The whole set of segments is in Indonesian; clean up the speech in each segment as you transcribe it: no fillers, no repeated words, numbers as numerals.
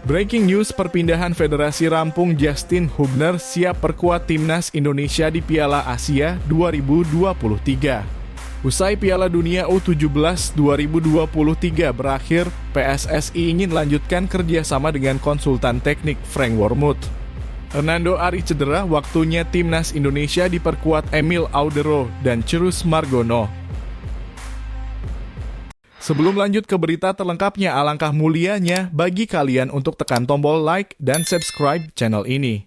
Breaking news, perpindahan federasi rampung. Justin Hubner siap perkuat timnas Indonesia di Piala Asia 2023. Usai Piala Dunia U17 2023 berakhir, PSSI ingin lanjutkan kerjasama dengan konsultan teknik Frank Wormuth. Hernando Ari cedera, waktunya timnas Indonesia diperkuat Emil Audero dan Cirus Margono. Sebelum lanjut ke berita terlengkapnya, alangkah mulianya bagi kalian untuk tekan tombol like dan subscribe channel ini.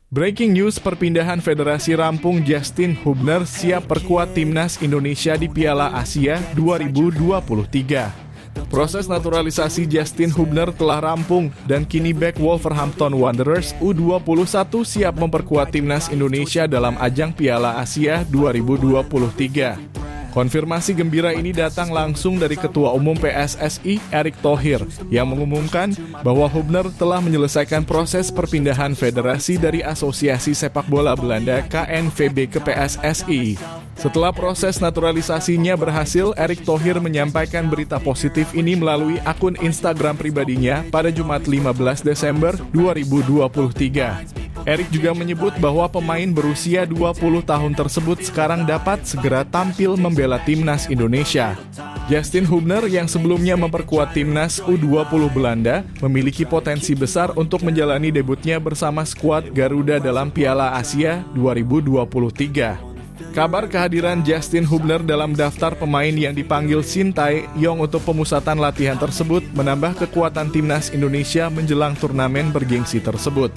Breaking news, perpindahan federasi rampung. Justin Hubner siap perkuat timnas Indonesia di Piala Asia 2023. Proses naturalisasi Justin Hubner telah rampung dan kini bek Wolverhampton Wanderers U21 siap memperkuat timnas Indonesia dalam ajang Piala Asia 2023. Konfirmasi gembira ini datang langsung dari Ketua Umum PSSI, Erick Thohir, yang mengumumkan bahwa Hubner telah menyelesaikan proses perpindahan federasi dari Asosiasi Sepak Bola Belanda KNVB ke PSSI. Setelah proses naturalisasinya berhasil, Erick Thohir menyampaikan berita positif ini melalui akun Instagram pribadinya pada Jumat 15 Desember 2023. Erick juga menyebut bahwa pemain berusia 20 tahun tersebut sekarang dapat segera tampil membela timnas Indonesia. Justin Hubner yang sebelumnya memperkuat timnas U20 Belanda memiliki potensi besar untuk menjalani debutnya bersama skuad Garuda dalam Piala Asia 2023. Kabar kehadiran Justin Hubner dalam daftar pemain yang dipanggil Shin Tae-yong untuk pemusatan latihan tersebut menambah kekuatan timnas Indonesia menjelang turnamen bergengsi tersebut.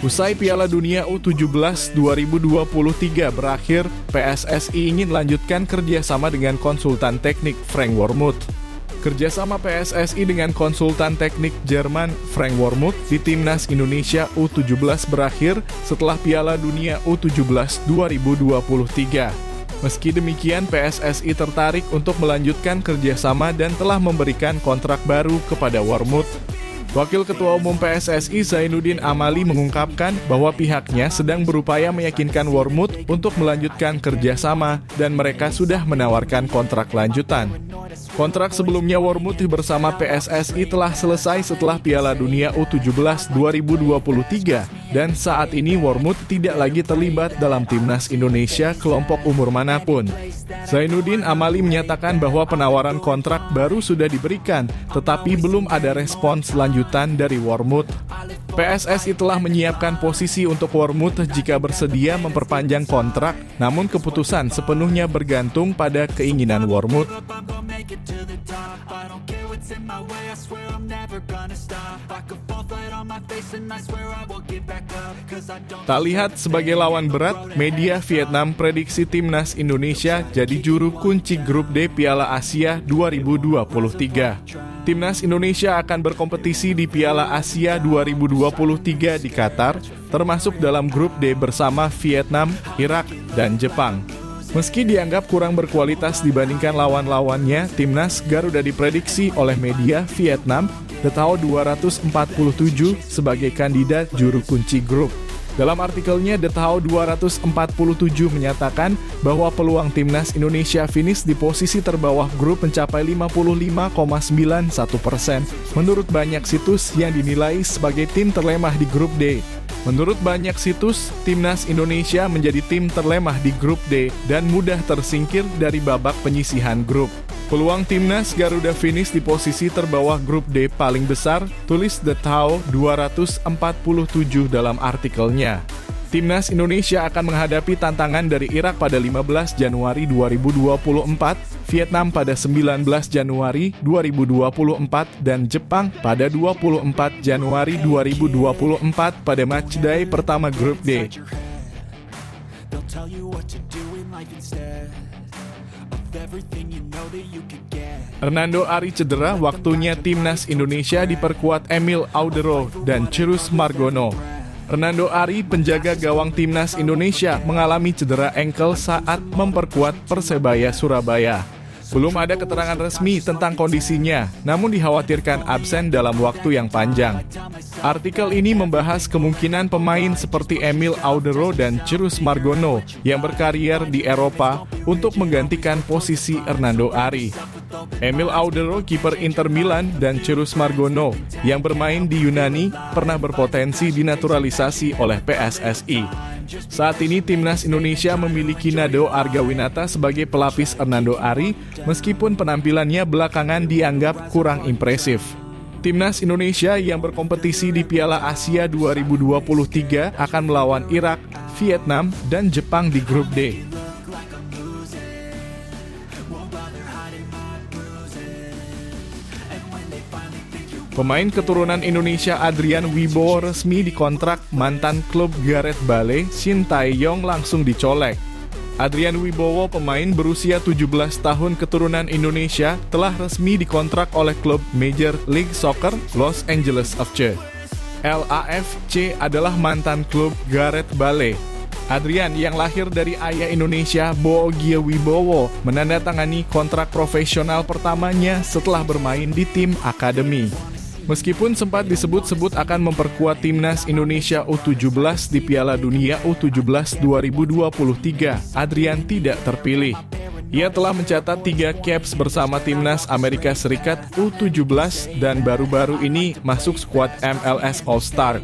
Usai Piala Dunia U17 2023 berakhir, PSSI ingin lanjutkan kerjasama dengan konsultan teknik Frank Wormuth. Kerjasama PSSI dengan konsultan teknik Jerman Frank Wormuth di timnas Indonesia U17 berakhir setelah Piala Dunia U17 2023. Meski demikian, PSSI tertarik untuk melanjutkan kerjasama dan telah memberikan kontrak baru kepada Wormuth. Wakil Ketua Umum PSSI Zainuddin Amali mengungkapkan bahwa pihaknya sedang berupaya meyakinkan Wormuth untuk melanjutkan kerjasama dan mereka sudah menawarkan kontrak lanjutan. Kontrak sebelumnya Wormuth bersama PSSI telah selesai setelah Piala Dunia U17 2023 dan saat ini Wormuth tidak lagi terlibat dalam timnas Indonesia kelompok umur manapun. Zainuddin Amali menyatakan bahwa penawaran kontrak baru sudah diberikan, tetapi belum ada respons lanjutan dari Wormuth. PSSI telah menyiapkan posisi untuk Wormuth jika bersedia memperpanjang kontrak, namun keputusan sepenuhnya bergantung pada keinginan Wormuth. Tak lihat sebagai lawan berat, media Vietnam prediksi timnas Indonesia jadi juru kunci grup D Piala Asia 2023. Timnas Indonesia akan berkompetisi di Piala Asia 2023 di Qatar, termasuk dalam grup D bersama Vietnam, Irak, dan Jepang. Meski dianggap kurang berkualitas dibandingkan lawan-lawannya, timnas Garuda diprediksi oleh media Vietnam The Tao 247 sebagai kandidat juru kunci grup. Dalam artikelnya, The Tao 247 menyatakan bahwa peluang timnas Indonesia finish di posisi terbawah grup mencapai 55,91% menurut banyak situs yang dinilai sebagai tim terlemah di grup D. Menurut banyak situs, timnas Indonesia menjadi tim terlemah di grup D dan mudah tersingkir dari babak penyisihan grup. Peluang timnas Garuda finish di posisi terbawah grup D paling besar, tulis The Tao 247 dalam artikelnya. Timnas Indonesia akan menghadapi tantangan dari Irak pada 15 Januari 2024, Vietnam pada 19 Januari 2024, dan Jepang pada 24 Januari 2024 pada matchday pertama grup D. Hernando Ari cedera, waktunya timnas Indonesia diperkuat Emil Audero dan Cirus Margono. Hernando Ari, penjaga gawang timnas Indonesia, mengalami cedera engkel saat memperkuat Persebaya Surabaya. Belum ada keterangan resmi tentang kondisinya, namun dikhawatirkan absen dalam waktu yang panjang. Artikel ini membahas kemungkinan pemain seperti Emil Audero dan Chirus Margono yang berkarier di Eropa untuk menggantikan posisi Hernando Ari. Emil Audero, kiper Inter Milan, dan Chirus Margono yang bermain di Yunani pernah berpotensi dinaturalisasi oleh PSSI. Saat ini timnas Indonesia memiliki Nadeo Argawinata sebagai pelapis Hernando Ari, meskipun penampilannya belakangan dianggap kurang impresif. Timnas Indonesia yang berkompetisi di Piala Asia 2023 akan melawan Irak, Vietnam, dan Jepang di grup D. Pemain keturunan Indonesia Adrian Wibowo resmi dikontrak mantan klub Gareth Bale, Shin Tae-yong langsung dicolek. Adrian Wibowo, pemain berusia 17 tahun keturunan Indonesia, telah resmi dikontrak oleh klub Major League Soccer Los Angeles FC. LAFC adalah mantan klub Gareth Bale. Adrian yang lahir dari ayah Indonesia, Boogye Wibowo, menandatangani kontrak profesional pertamanya setelah bermain di tim akademi. Meskipun sempat disebut-sebut akan memperkuat timnas Indonesia U17 di Piala Dunia U17 2023, Adrian tidak terpilih. Ia telah mencatat 3 caps bersama timnas Amerika Serikat U17 dan baru-baru ini masuk skuad MLS All-Star.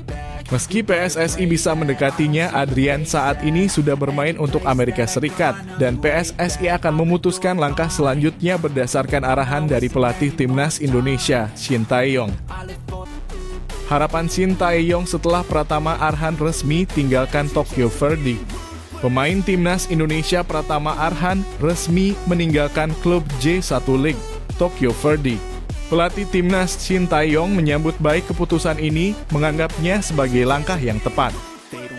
Meski PSSI bisa mendekatinya, Adrian saat ini sudah bermain untuk Amerika Serikat dan PSSI akan memutuskan langkah selanjutnya berdasarkan arahan dari pelatih timnas Indonesia, Shin Tae-yong. Harapan Shin Tae-yong setelah Pratama Arhan resmi tinggalkan Tokyo Verdy. Pemain timnas Indonesia Pratama Arhan resmi meninggalkan klub J1 League, Tokyo Verdy. Pelatih timnas Shin Tae-yong menyambut baik keputusan ini, menganggapnya sebagai langkah yang tepat.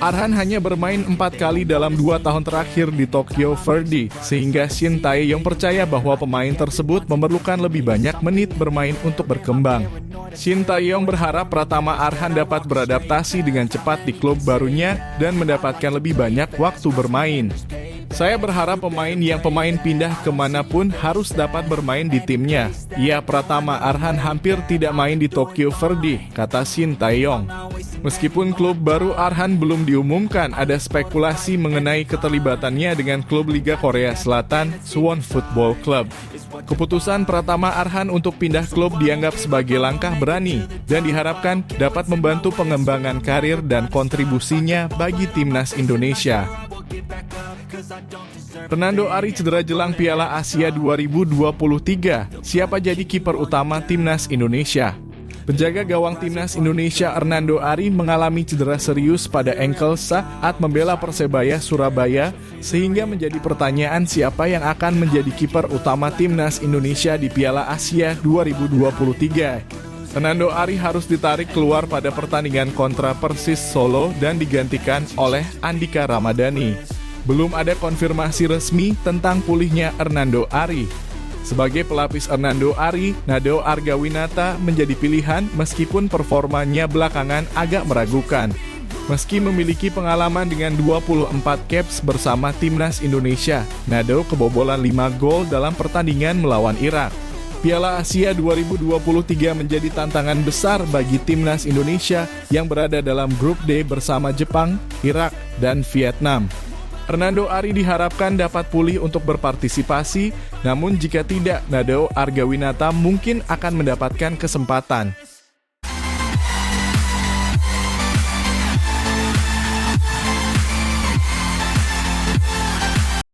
Arhan hanya bermain 4 kali dalam 2 tahun terakhir di Tokyo Verdy, sehingga Shin Tae-yong percaya bahwa pemain tersebut memerlukan lebih banyak menit bermain untuk berkembang. Shin Tae-yong berharap Pratama Arhan dapat beradaptasi dengan cepat di klub barunya dan mendapatkan lebih banyak waktu bermain. Saya berharap pemain pindah kemanapun harus dapat bermain di timnya. Ya, Pratama Arhan hampir tidak main di Tokyo Verdy, kata Shin Tae-yong. Meskipun klub baru Arhan belum diumumkan, ada spekulasi mengenai keterlibatannya dengan klub Liga Korea Selatan, Suwon Football Club. Keputusan Pratama Arhan untuk pindah klub dianggap sebagai langkah berani dan diharapkan dapat membantu pengembangan karir dan kontribusinya bagi timnas Indonesia. Hernando Ari cedera jelang Piala Asia 2023. Siapa jadi kiper utama timnas Indonesia? Penjaga gawang timnas Indonesia Hernando Ari mengalami cedera serius pada ankle saat membela Persebaya Surabaya, sehingga menjadi pertanyaan siapa yang akan menjadi kiper utama timnas Indonesia di Piala Asia 2023. Hernando Ari harus ditarik keluar pada pertandingan kontra Persis Solo dan digantikan oleh Andika Ramadhani. Belum ada konfirmasi resmi tentang pulihnya Hernando Ari. Sebagai pelapis Hernando Ari, Nadeo Argawinata menjadi pilihan meskipun performanya belakangan agak meragukan. Meski memiliki pengalaman dengan 24 caps bersama timnas Indonesia, Nadeo kebobolan 5 gol dalam pertandingan melawan Irak. Piala Asia 2023 menjadi tantangan besar bagi timnas Indonesia yang berada dalam grup D bersama Jepang, Irak, dan Vietnam. Hernando Ari diharapkan dapat pulih untuk berpartisipasi, namun jika tidak, Nadeo Argawinata mungkin akan mendapatkan kesempatan.